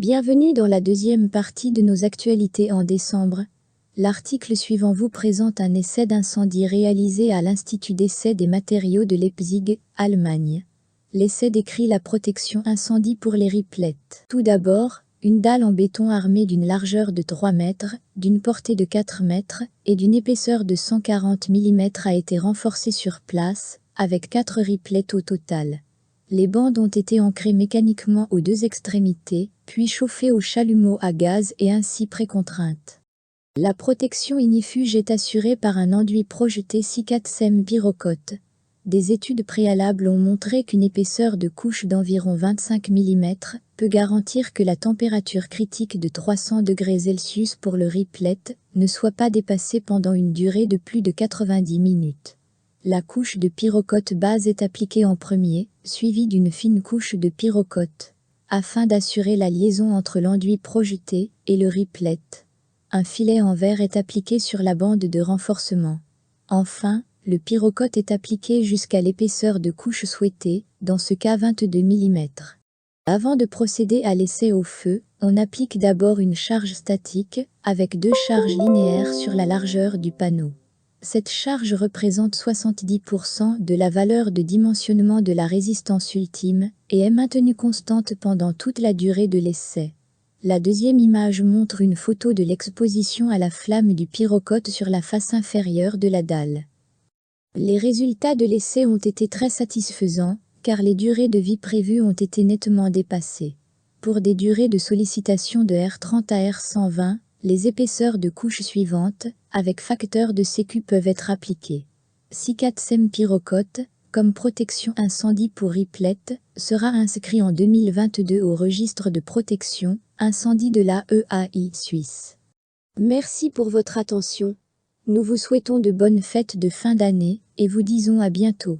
Bienvenue dans la deuxième partie de nos actualités en décembre. L'article suivant vous présente un essai d'incendie réalisé à l'Institut d'essai des matériaux de Leipzig, Allemagne. L'essai décrit la protection incendie pour les riplettes. Tout d'abord, une dalle en béton armée d'une largeur de 3 mètres, d'une portée de 4 mètres et d'une épaisseur de 140 mm a été renforcée sur place, avec 4 riplettes au total. Les bandes ont été ancrées mécaniquement aux deux extrémités, puis chauffées au chalumeau à gaz et ainsi précontraintes. La protection ignifuge est assurée par un enduit projeté 6-4 pyrocote. Des études préalables ont montré qu'une épaisseur de couche d'environ 25 mm peut garantir que la température critique de 300 degrés Celsius pour le riplet ne soit pas dépassée pendant une durée de plus de 90 minutes. La couche de pyrocote base est appliquée en premier, suivie d'une fine couche de pyrocote, afin d'assurer la liaison entre l'enduit projeté et le riplet. Un filet en verre est appliqué sur la bande de renforcement. Enfin, le pyrocote est appliqué jusqu'à l'épaisseur de couche souhaitée, dans ce cas 22 mm. Avant de procéder à l'essai au feu, on applique d'abord une charge statique, avec 2 charges linéaires sur la largeur du panneau. Cette charge représente 70% de la valeur de dimensionnement de la résistance ultime et est maintenue constante pendant toute la durée de l'essai. La deuxième image montre une photo de l'exposition à la flamme du pyrocote sur la face inférieure de la dalle. Les résultats de l'essai ont été très satisfaisants, car les durées de vie prévues ont été nettement dépassées. Pour des durées de sollicitation de R30 à R120, les épaisseurs de couches suivantes, avec facteur de sécu peuvent être appliquées. 6-4 pyrocote, comme protection incendie pour riplet, sera inscrit en 2022 au registre de protection incendie de la EAI Suisse. Merci pour votre attention. Nous vous souhaitons de bonnes fêtes de fin d'année et vous disons à bientôt.